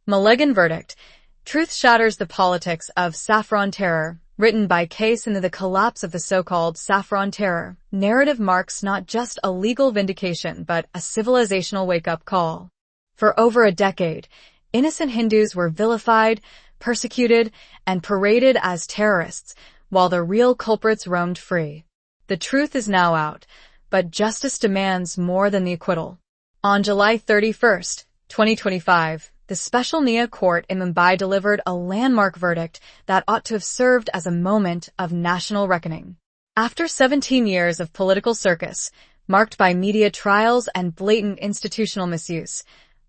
Malegaon verdict. Truth shatters the politics of Saffron terror. Written by Case into the collapse of the so-called Saffron terror, narrative marks not just a legal vindication but a civilizational wake-up call. For over a decade, innocent Hindus were vilified, persecuted, and paraded as terrorists, while the real culprits roamed free. The truth is now out, but justice demands more than the acquittal. On July 31st, 2025, the special NIA Court in Mumbai delivered a landmark verdict that ought to have served as a moment of national reckoning. After 17 years of political circus, marked by media trials and blatant institutional misuse,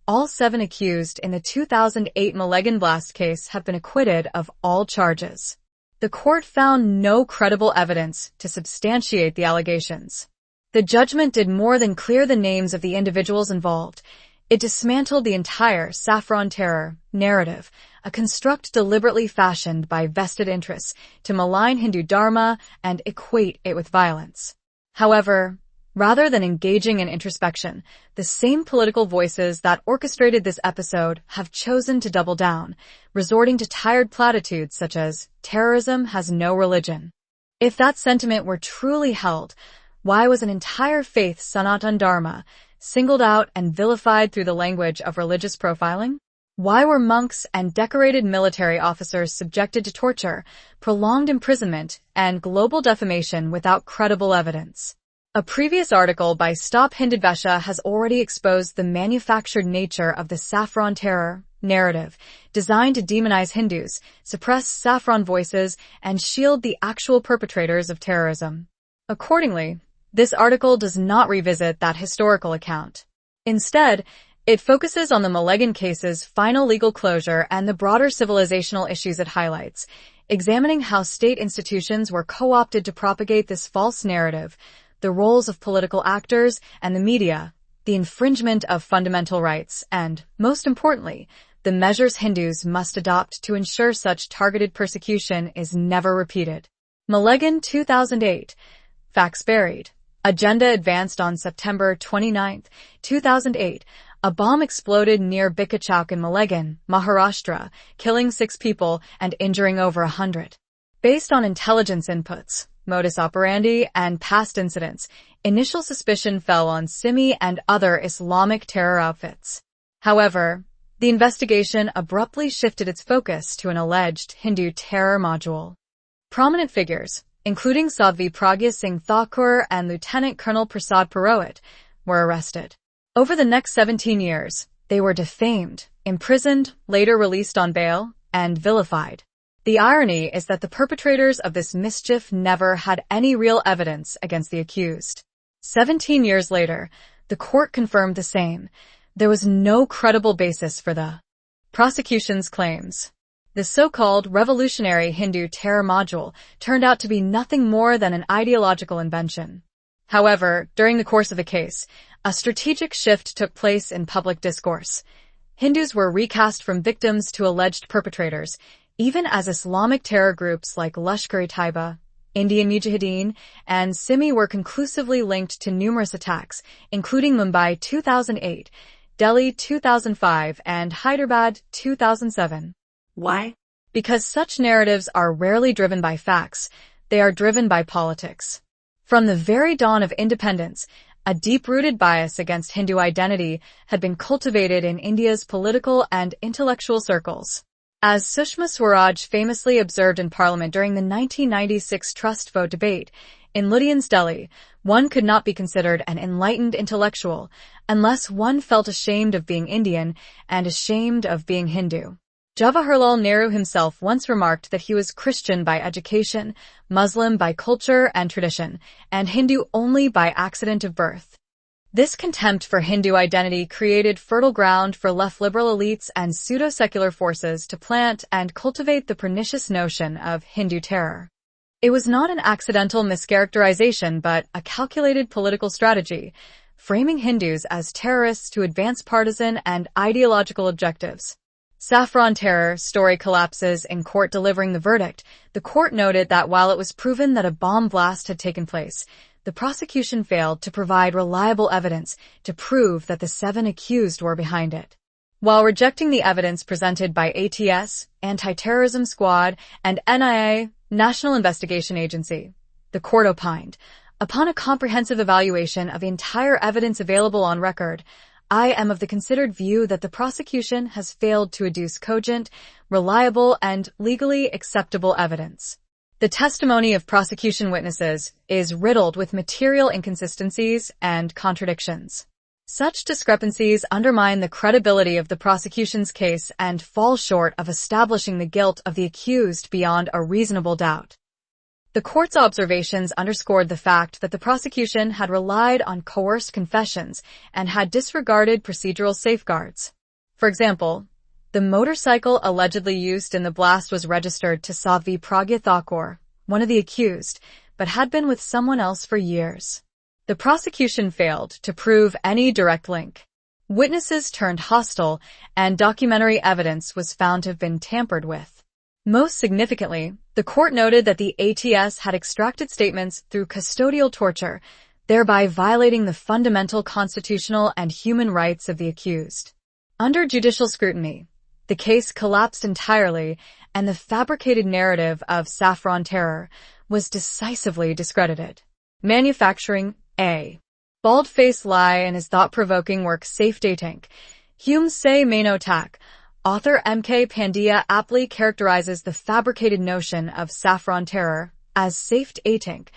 all 7 accused in the 2008 Malegaon blast case have been acquitted of all charges. The court found no credible evidence to substantiate the allegations. The judgment did more than clear the names of the individuals involved. It dismantled the entire Saffron terror narrative, a construct deliberately fashioned by vested interests to malign Hindu Dharma and equate it with violence. However, rather than engaging in introspection, the same political voices that orchestrated this episode have chosen to double down, resorting to tired platitudes such as, "Terrorism has no religion." If that sentiment were truly held, why was an entire faith, Sanatan Dharma, singled out and vilified through the language of religious profiling? Why were monks and decorated military officers subjected to torture, prolonged imprisonment, and global defamation without credible evidence? A previous article by Stop Hindudvesha has already exposed the manufactured nature of the Saffron terror narrative, designed to demonize Hindus, suppress Saffron voices, and shield the actual perpetrators of terrorism. Accordingly, this article does not revisit that historical account. Instead, it focuses on the Malegaon case's final legal closure and the broader civilizational issues it highlights, examining how state institutions were co-opted to propagate this false narrative, the roles of political actors and the media, the infringement of fundamental rights, and, most importantly, the measures Hindus must adopt to ensure such targeted persecution is never repeated. Malegaon 2008. Facts buried. Agenda advanced on September 29, 2008. A bomb exploded near Bika Chowk in Malegaon, Maharashtra, killing 6 people and injuring over 100. Based on intelligence inputs, modus operandi, and past incidents, initial suspicion fell on Simi and other Islamic terror outfits. However, the investigation abruptly shifted its focus to an alleged Hindu terror module. Prominent figures, including Sadhvi Pragya Singh Thakur and Lieutenant Colonel Prasad Purohit, were arrested. Over the next 17 years, they were defamed, imprisoned, later released on bail, and vilified. The irony is that the perpetrators of this mischief never had any real evidence against the accused. 17 years later, the court confirmed the same. There was no credible basis for the prosecution's claims. The so-called revolutionary Hindu terror module turned out to be nothing more than an ideological invention. However, during the course of the case, a strategic shift took place in public discourse. Hindus were recast from victims to alleged perpetrators, even as Islamic terror groups like Lashkar-e-Taiba, Indian Mujahideen, and Simi were conclusively linked to numerous attacks, including Mumbai 2008, Delhi 2005, and Hyderabad 2007. Why? Because such narratives are rarely driven by facts, they are driven by politics. From the very dawn of independence, a deep-rooted bias against Hindu identity had been cultivated in India's political and intellectual circles. As Sushma Swaraj famously observed in Parliament during the 1996 trust vote debate, in Ludhiana's Delhi, one could not be considered an enlightened intellectual unless one felt ashamed of being Indian and ashamed of being Hindu. Jawaharlal Nehru himself once remarked that he was Christian by education, Muslim by culture and tradition, and Hindu only by accident of birth. This contempt for Hindu identity created fertile ground for left-liberal elites and pseudo-secular forces to plant and cultivate the pernicious notion of Hindu terror. It was not an accidental mischaracterization but a calculated political strategy, framing Hindus as terrorists to advance partisan and ideological objectives. Saffron terror story collapses in court delivering the verdict. The court noted that while it was proven that a bomb blast had taken place, the prosecution failed to provide reliable evidence to prove that the 7 accused were behind it. while rejecting the evidence presented by ATS, Anti-Terrorism Squad, and NIA, National Investigation Agency. The court opined, upon a comprehensive evaluation of the entire evidence available on record, I am of the considered view that the prosecution has failed to adduce cogent, reliable, and legally acceptable evidence. The testimony of prosecution witnesses is riddled with material inconsistencies and contradictions. Such discrepancies undermine the credibility of the prosecution's case and fall short of establishing the guilt of the accused beyond a reasonable doubt. The court's observations underscored the fact that the prosecution had relied on coerced confessions and had disregarded procedural safeguards. For example, the motorcycle allegedly used in the blast was registered to Saffron Thakur, one of the accused, but had been with someone else for years. The prosecution failed to prove any direct link. Witnesses turned hostile, and documentary evidence was found to have been tampered with. Most significantly, the court noted that the ATS had extracted statements through custodial torture, thereby violating the fundamental constitutional and human rights of the accused. Under judicial scrutiny, the case collapsed entirely, and the fabricated narrative of Saffron terror was decisively discredited. Manufacturing A. Bald-faced lie in his thought-provoking work Safe Dating, Hume Se Mano Tak, author M.K. Pandya aptly characterizes the fabricated notion of Saffron terror as Safe Dating,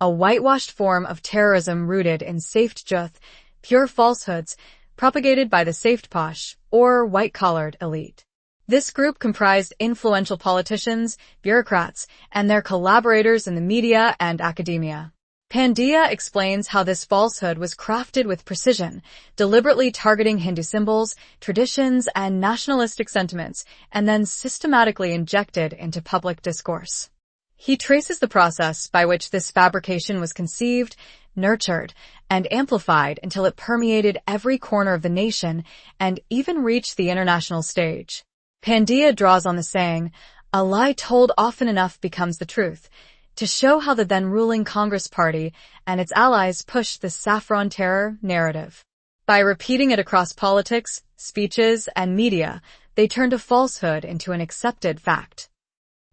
a whitewashed form of terrorism rooted in Safe Juth, pure falsehoods, propagated by the Safe Posh, or white-collared elite. This group comprised influential politicians, bureaucrats, and their collaborators in the media and academia. Pandya explains how this falsehood was crafted with precision, deliberately targeting Hindu symbols, traditions, and nationalistic sentiments, and then systematically injected into public discourse. He traces the process by which this fabrication was conceived, nurtured, and amplified until it permeated every corner of the nation and even reached the international stage. Pandya draws on the saying, "A lie told often enough becomes the truth," to show how the then-ruling Congress Party and its allies pushed the Saffron terror narrative. By repeating it across politics, speeches, and media, they turned a falsehood into an accepted fact.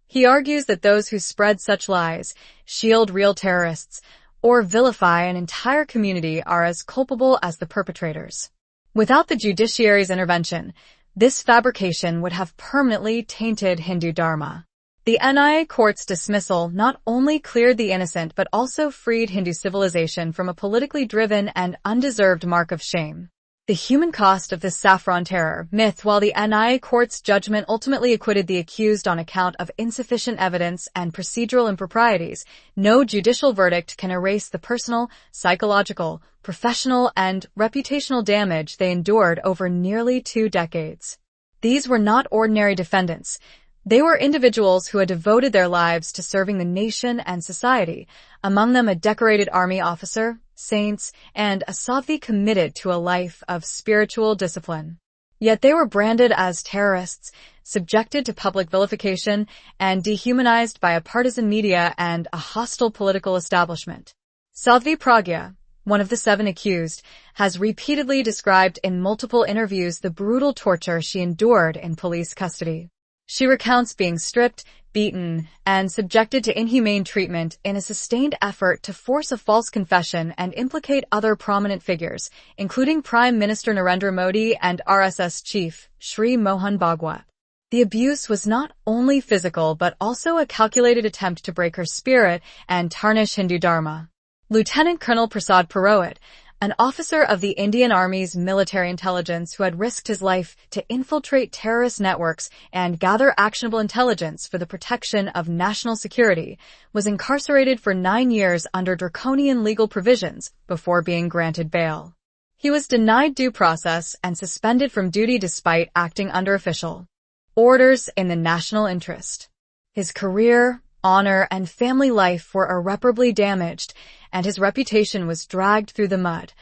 He argues that those who spread such lies, shield real terrorists, or vilify an entire community are as culpable as the perpetrators. Without the judiciary's intervention, this fabrication would have permanently tainted Hindu Dharma. The NIA Court's dismissal not only cleared the innocent but also freed Hindu civilization from a politically driven and undeserved mark of shame. The human cost of this Saffron terror myth. While the NIA Court's judgment ultimately acquitted the accused on account of insufficient evidence and procedural improprieties, no judicial verdict can erase the personal, psychological, professional, and reputational damage they endured over nearly 2 decades. These were not ordinary defendants. They were individuals who had devoted their lives to serving the nation and society, among them a decorated army officer, saints, and a Savi committed to a life of spiritual discipline. Yet they were branded as terrorists, subjected to public vilification, and dehumanized by a partisan media and a hostile political establishment. Savi Pragya, one of the 7 accused, has repeatedly described in multiple interviews the brutal torture she endured in police custody. She recounts being stripped, beaten, and subjected to inhumane treatment in a sustained effort to force a false confession and implicate other prominent figures, including Prime Minister Narendra Modi and RSS chief, Sri Mohan Bhagwat. The abuse was not only physical but also a calculated attempt to break her spirit and tarnish Hindu Dharma. Lieutenant Colonel Prasad Purohit, an officer of the Indian Army's military intelligence who had risked his life to infiltrate terrorist networks and gather actionable intelligence for the protection of national security, was incarcerated for 9 years under draconian legal provisions before being granted bail. He was denied due process and suspended from duty despite acting under official orders in the national interest. His career, honor, and family life were irreparably damaged, and his reputation was dragged through the mud,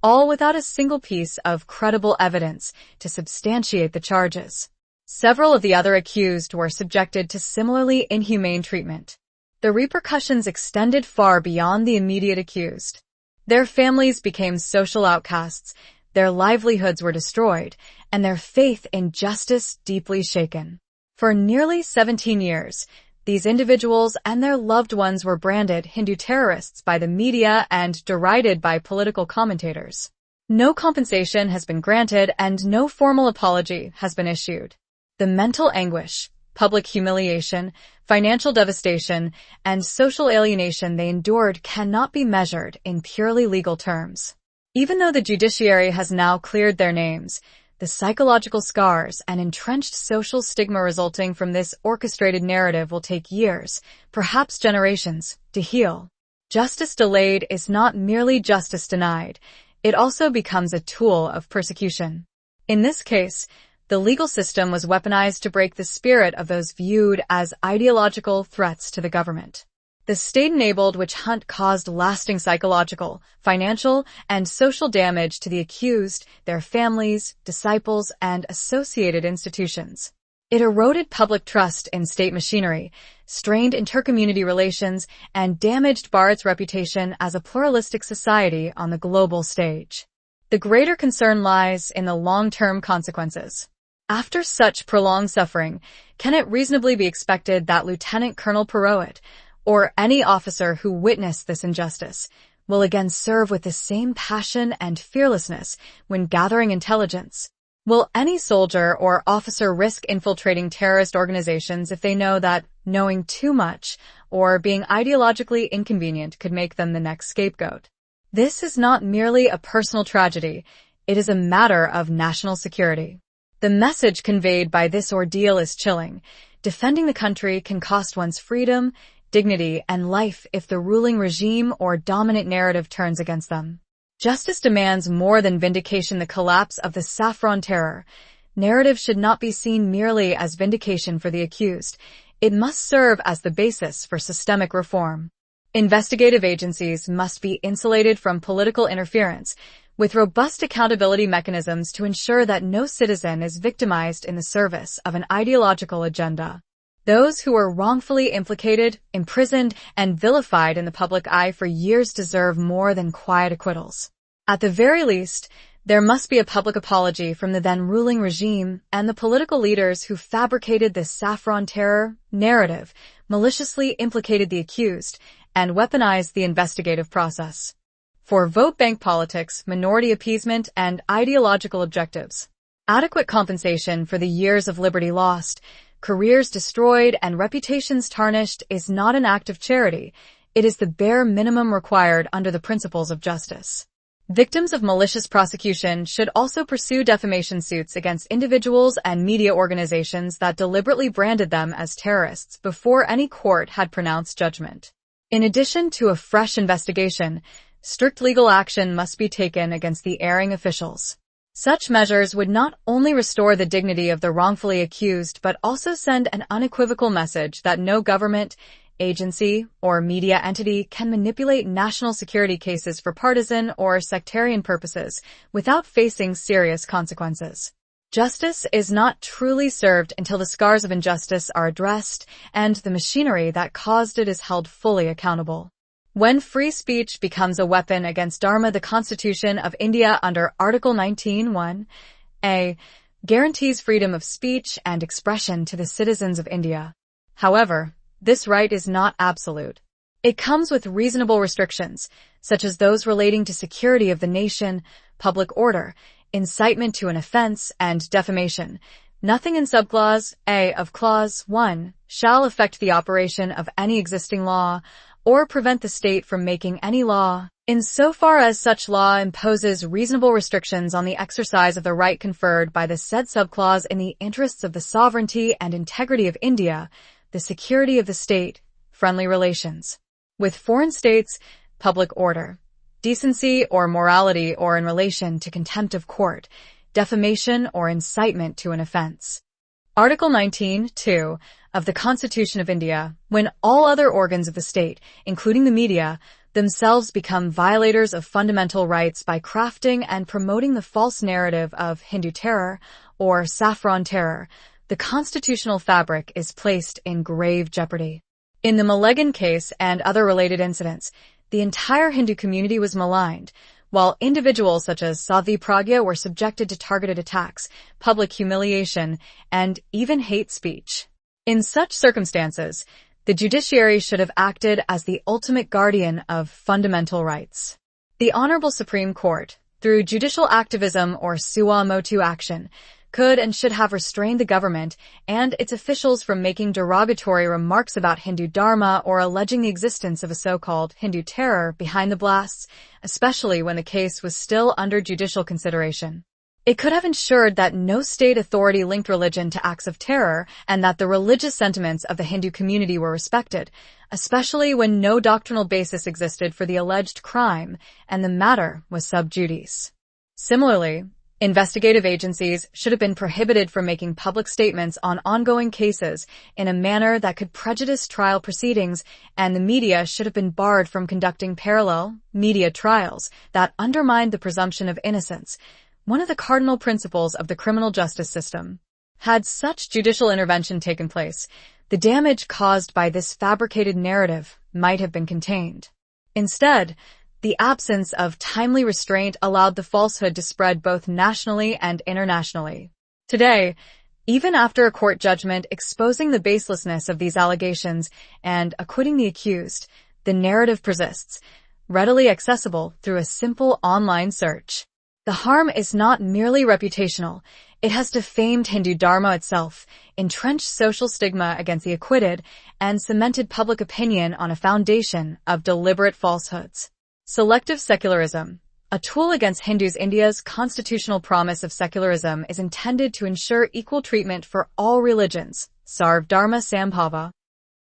all without a single piece of credible evidence to substantiate the charges. Several of the other accused were subjected to similarly inhumane treatment. The repercussions extended far beyond the immediate accused. Their families became social outcasts, their livelihoods were destroyed, and their faith in justice deeply shaken. For nearly 17 years, these individuals and their loved ones were branded Hindu terrorists by the media and derided by political commentators. No compensation has been granted and no formal apology has been issued. The mental anguish, public humiliation, financial devastation, and social alienation they endured cannot be measured in purely legal terms. Even though the judiciary has now cleared their names, the psychological scars and entrenched social stigma resulting from this orchestrated narrative will take years, perhaps generations, to heal. Justice delayed is not merely justice denied. It also becomes a tool of persecution. In this case, the legal system was weaponized to break the spirit of those viewed as ideological threats to the government. The state-enabled witch hunt caused lasting psychological, financial, and social damage to the accused, their families, disciples, and associated institutions. It eroded public trust in state machinery, strained intercommunity relations, and damaged Bharat's reputation as a pluralistic society on the global stage. The greater concern lies in the long-term consequences. After such prolonged suffering, can it reasonably be expected that Lieutenant Colonel Corrodes, or any officer who witnessed this injustice, will again serve with the same passion and fearlessness when gathering intelligence? Will any soldier or officer risk infiltrating terrorist organizations if they know that knowing too much or being ideologically inconvenient could make them the next scapegoat? This is not merely a personal tragedy, it is a matter of national security. The message conveyed by this ordeal is chilling. Defending the country can cost one's freedom, dignity, and life if the ruling regime or dominant narrative turns against them. Justice demands more than vindication. The collapse of the Saffron terror narrative should not be seen merely as vindication for the accused. It must serve as the basis for systemic reform. Investigative agencies must be insulated from political interference, with robust accountability mechanisms to ensure that no citizen is victimized in the service of an ideological agenda. Those who were wrongfully implicated, imprisoned, and vilified in the public eye for years deserve more than quiet acquittals. At the very least, there must be a public apology from the then ruling regime and the political leaders who fabricated this Saffron terror narrative, maliciously implicated the accused, and weaponized the investigative process for vote bank politics, minority appeasement, and ideological objectives. Adequate compensation for the years of liberty lost, careers destroyed, and reputations tarnished is not an act of charity. It is the bare minimum required under the principles of justice. Victims of malicious prosecution should also pursue defamation suits against individuals and media organizations that deliberately branded them as terrorists before any court had pronounced judgment. In addition to a fresh investigation, strict legal action must be taken against the erring officials. Such measures would not only restore the dignity of the wrongfully accused but also send an unequivocal message that no government, agency, or media entity can manipulate national security cases for partisan or sectarian purposes without facing serious consequences. Justice is not truly served until the scars of injustice are addressed and the machinery that caused it is held fully accountable. When free speech becomes a weapon against Dharma, the Constitution of India under Article 19(1)(a) guarantees freedom of speech and expression to the citizens of India. However, this right is not absolute. It comes with reasonable restrictions, such as those relating to security of the nation, public order, incitement to an offense, and defamation. Nothing in subclause A of Clause 1 shall affect the operation of any existing law or prevent the state from making any law, insofar as such law imposes reasonable restrictions on the exercise of the right conferred by the said subclause in the interests of the sovereignty and integrity of India, the security of the state, friendly relations with foreign states, public order, decency or morality, or in relation to contempt of court, defamation, or incitement to an offense. Article 19(2) of the Constitution of India, when all other organs of the state, including the media, themselves become violators of fundamental rights by crafting and promoting the false narrative of Hindu terror or Saffron terror, the constitutional fabric is placed in grave jeopardy. In the Malegaon case and other related incidents, the entire Hindu community was maligned, while individuals such as Sadhvi Pragya were subjected to targeted attacks, public humiliation, and even hate speech. In such circumstances, the judiciary should have acted as the ultimate guardian of fundamental rights. The Honorable Supreme Court, through judicial activism or sua motu action, could and should have restrained the government and its officials from making derogatory remarks about Hindu Dharma or alleging the existence of a so-called Hindu terror behind the blasts, especially when the case was still under judicial consideration. It could have ensured that no state authority linked religion to acts of terror and that the religious sentiments of the Hindu community were respected, especially when no doctrinal basis existed for the alleged crime and the matter was sub judice. Similarly, investigative agencies should have been prohibited from making public statements on ongoing cases in a manner that could prejudice trial proceedings, and the media should have been barred from conducting parallel media trials that undermined the presumption of innocence, one of the cardinal principles of the criminal justice system. Had such judicial intervention taken place, the damage caused by this fabricated narrative might have been contained. Instead, the absence of timely restraint allowed the falsehood to spread both nationally and internationally. Today, even after a court judgment exposing the baselessness of these allegations and acquitting the accused, the narrative persists, readily accessible through a simple online search. The harm is not merely reputational. It has defamed Hindu Dharma itself, entrenched social stigma against the acquitted, and cemented public opinion on a foundation of deliberate falsehoods. Selective secularism, a tool against Hindus. India's constitutional promise of secularism is intended to ensure equal treatment for all religions, Sarv Dharma Sambhava.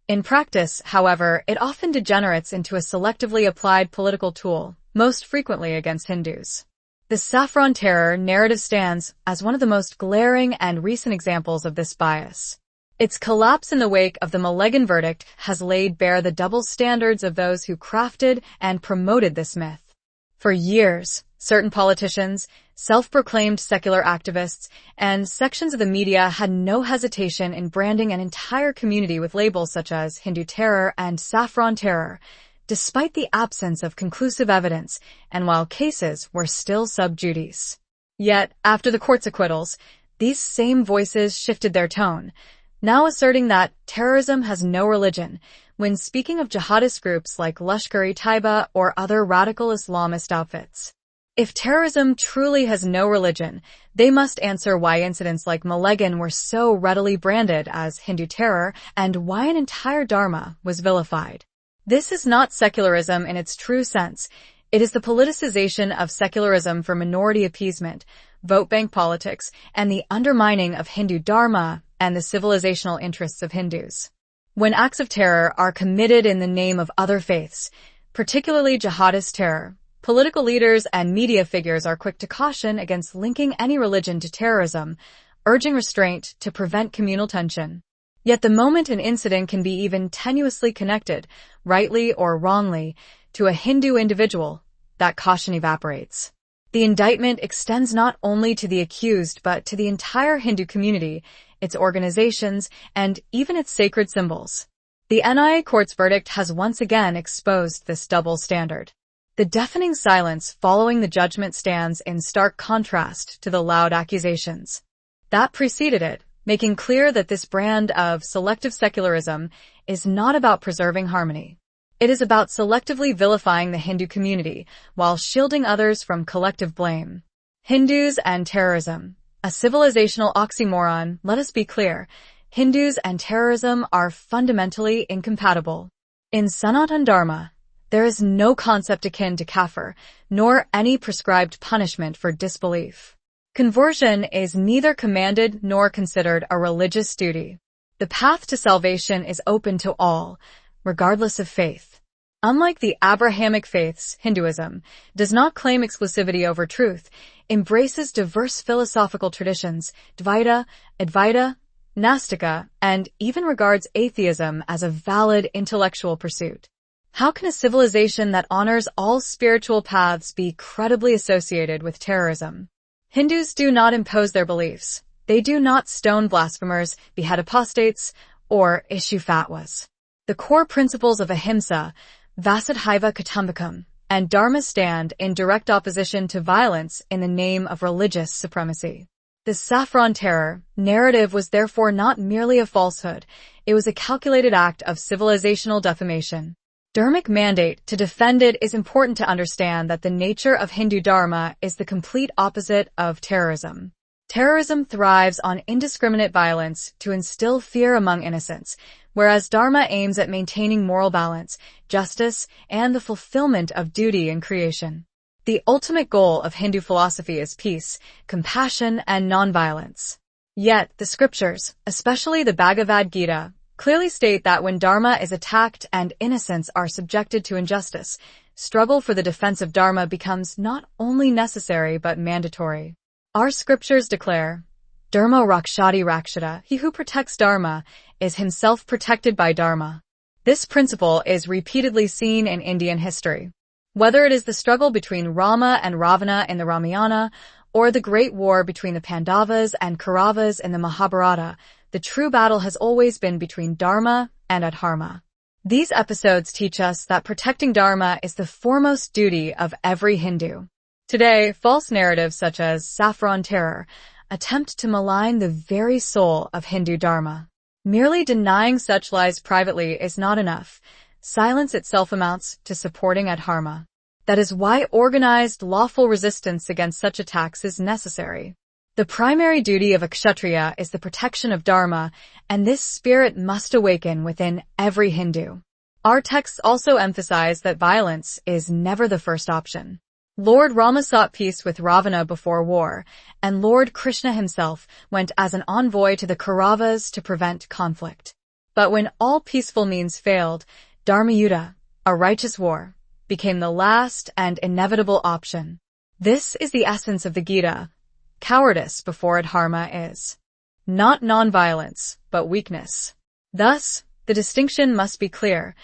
In practice, however, it often degenerates into a selectively applied political tool, most frequently against Hindus. The Saffron terror narrative stands as one of the most glaring and recent examples of this bias. Its collapse in the wake of the Malegaon verdict has laid bare the double standards of those who crafted and promoted this myth. For years, certain politicians, self-proclaimed secular activists, and sections of the media had no hesitation in branding an entire community with labels such as Hindu terror and Saffron terror, despite the absence of conclusive evidence and while cases were still sub judice. Yet, after the court's acquittals, these same voices shifted their tone, now asserting that terrorism has no religion, when speaking of jihadist groups like Lashkar-e-Taiba or other radical Islamist outfits. If terrorism truly has no religion, they must answer why incidents like Malegaon were so readily branded as Hindu terror and why an entire Dharma was vilified. This is not secularism in its true sense. It is the politicization of secularism for minority appeasement, vote bank politics, and the undermining of Hindu Dharma and the civilizational interests of Hindus. When acts of terror are committed in the name of other faiths, particularly jihadist terror, political leaders and media figures are quick to caution against linking any religion to terrorism, urging restraint to prevent communal tension. Yet the moment an incident can be even tenuously connected, rightly or wrongly, to a Hindu individual, that caution evaporates. The indictment extends not only to the accused but to the entire Hindu community, its organizations, and even its sacred symbols. The NIA Court's verdict has once again exposed this double standard. The deafening silence following the judgment stands in stark contrast to the loud accusations that preceded it, making clear that this brand of selective secularism is not about preserving harmony. It is about selectively vilifying the Hindu community while shielding others from collective blame. Hindus and terrorism, a civilizational oxymoron. Let us be clear, Hindus and terrorism are fundamentally incompatible. In Sanatan Dharma, there is no concept akin to kafir, nor any prescribed punishment for disbelief. Conversion is neither commanded nor considered a religious duty. The path to salvation is open to all, regardless of faith. Unlike the Abrahamic faiths, Hinduism does not claim exclusivity over truth, embraces diverse philosophical traditions, Dvaita, Advaita, Nastika, and even regards atheism as a valid intellectual pursuit. How can a civilization that honors all spiritual paths be credibly associated with terrorism? Hindus do not impose their beliefs. They do not stone blasphemers, behead apostates, or issue fatwas. The core principles of ahimsa, Vasudhaiva Kutumbakam, and Dharma stand in direct opposition to violence in the name of religious supremacy. The Saffron Terror narrative was therefore not merely a falsehood, it was a calculated act of civilizational defamation. Dharmic mandate to defend it is important to understand that the nature of Hindu Dharma is the complete opposite of terrorism. Terrorism thrives on indiscriminate violence to instill fear among innocents, whereas Dharma aims at maintaining moral balance, justice, and the fulfillment of duty in creation. The ultimate goal of Hindu philosophy is peace, compassion, and nonviolence. Yet, the scriptures, especially the Bhagavad Gita, clearly state that when Dharma is attacked and innocents are subjected to injustice, struggle for the defense of Dharma becomes not only necessary but mandatory. Our scriptures declare, Dharma rakshati rakshata, he who protects Dharma is himself protected by Dharma. This principle is repeatedly seen in Indian history. Whether it is the struggle between Rama and Ravana in the Ramayana, or the great war between the Pandavas and Kauravas in the Mahabharata, the true battle has always been between Dharma and Adharma. These episodes teach us that protecting Dharma is the foremost duty of every Hindu. Today, false narratives such as Saffron Terror attempt to malign the very soul of Hindu Dharma. Merely denying such lies privately is not enough. Silence itself amounts to supporting Adharma. That is why organized, lawful resistance against such attacks is necessary. The primary duty of a kshatriya is the protection of Dharma, and this spirit must awaken within every Hindu. Our texts also emphasize that violence is never the first option. Lord Rama sought peace with Ravana before war, and Lord Krishna himself went as an envoy to the Kauravas to prevent conflict. But when all peaceful means failed, Dharma Yuddha, a righteous war, became the last and inevitable option. This is the essence of the Gita. Cowardice before Adharma is not nonviolence, but weakness. Thus, the distinction must be clear.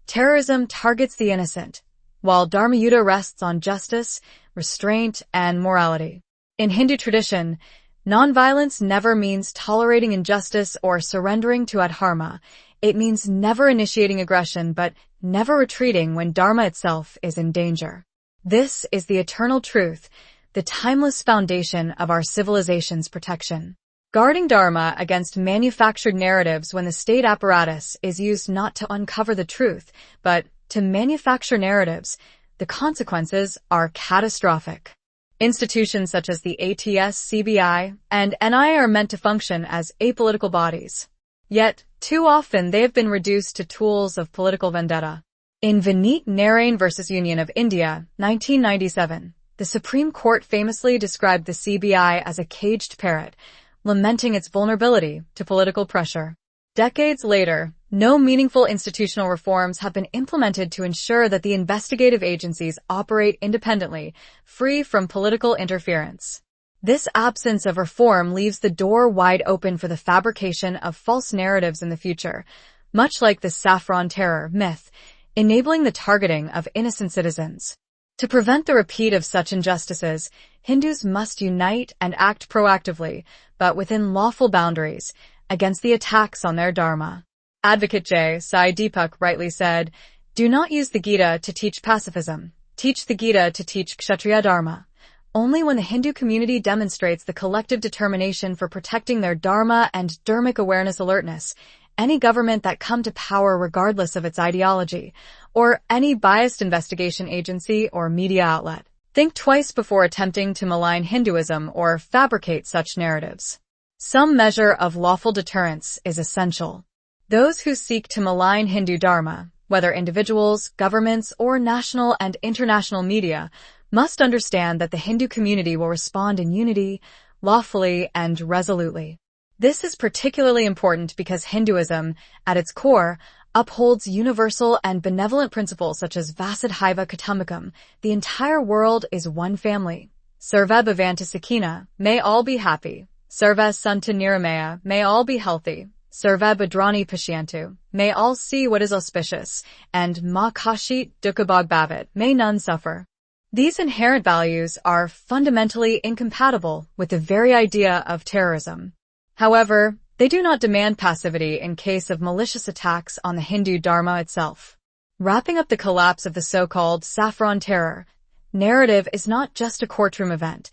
Terrorism targets the innocent, while Dharma Yuddha rests on justice, restraint, and morality. In Hindu tradition, nonviolence never means tolerating injustice or surrendering to Adharma. It means never initiating aggression but never retreating when Dharma itself is in danger. This is the eternal truth, the timeless foundation of our civilization's protection. Guarding Dharma against manufactured narratives when the state apparatus is used not to uncover the truth, but to manufacture narratives, the consequences are catastrophic. Institutions such as the ATS, CBI, and NIA are meant to function as apolitical bodies. Yet, too often they have been reduced to tools of political vendetta. In Vineet Narain v. Union of India, 1997, the Supreme Court famously described the CBI as a caged parrot, lamenting its vulnerability to political pressure. Decades later, no meaningful institutional reforms have been implemented to ensure that the investigative agencies operate independently, free from political interference. This absence of reform leaves the door wide open for the fabrication of false narratives in the future, much like the Saffron Terror myth, enabling the targeting of innocent citizens. To prevent the repeat of such injustices, Hindus must unite and act proactively, but within lawful boundaries, against the attacks on their Dharma. Advocate J. Sai Deepak rightly said, "Do not use the Gita to teach pacifism. Teach the Gita to teach Kshatriya Dharma." Only when the Hindu community demonstrates the collective determination for protecting their Dharma and dharmic awareness alertness, any government that come to power regardless of its ideology, or any biased investigation agency or media outlet, think twice before attempting to malign Hinduism or fabricate such narratives. Some measure of lawful deterrence is essential. Those who seek to malign Hindu Dharma, whether individuals, governments, or national and international media, must understand that the Hindu community will respond in unity, lawfully, and resolutely. This is particularly important because Hinduism, at its core, upholds universal and benevolent principles such as Vasudhaiva Kutumbakam, the entire world is one family. Sarve bhavantu sukhina, may all be happy. Sarve santu niramaya, may all be healthy. Sarve bhadrani pashyantu, may all see what is auspicious. And ma kashit dukkhabhag bhavat, may none suffer. These inherent values are fundamentally incompatible with the very idea of terrorism. However, they do not demand passivity in case of malicious attacks on the Hindu Dharma itself. Wrapping up the collapse of the so-called Saffron terror, narrative is not just a courtroom event.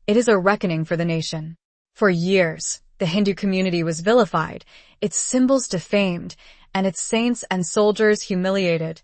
It is a reckoning for the nation. For years, the Hindu community was vilified, its symbols defamed, and its saints and soldiers humiliated,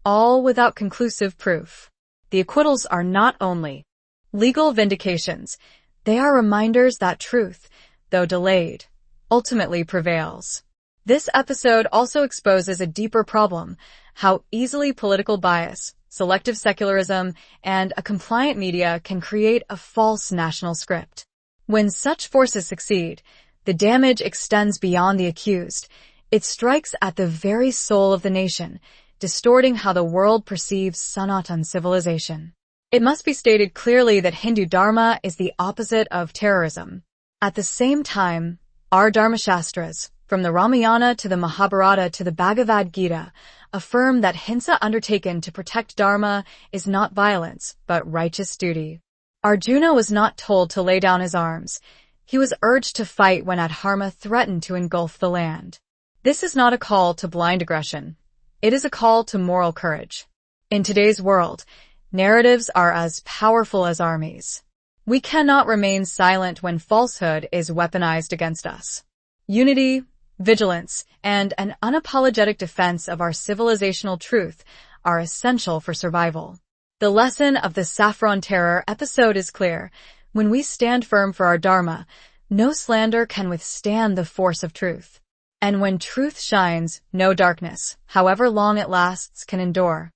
all without conclusive proof. The acquittals are not only legal vindications, they are reminders that truth, though delayed, ultimately prevails. This episode also exposes a deeper problem: how easily political bias, selective secularism, and a compliant media can create a false national script. When such forces succeed, the damage extends beyond the accused. It strikes at the very soul of the nation, distorting how the world perceives Sanatan civilization. It must be stated clearly that Hindu Dharma is the opposite of terrorism. At the same time, our Dharma Shastras, from the Ramayana to the Mahabharata to the Bhagavad Gita, affirm that hinsa undertaken to protect Dharma is not violence, but righteous duty. Arjuna was not told to lay down his arms. He was urged to fight when Adharma threatened to engulf the land. This is not a call to blind aggression. It is a call to moral courage. In today's world, narratives are as powerful as armies. We cannot remain silent when falsehood is weaponized against us. Unity, vigilance, and an unapologetic defense of our civilizational truth are essential for survival. The lesson of the Saffron Terror episode is clear. When we stand firm for our Dharma, no slander can withstand the force of truth. And when truth shines, no darkness, however long it lasts, can endure.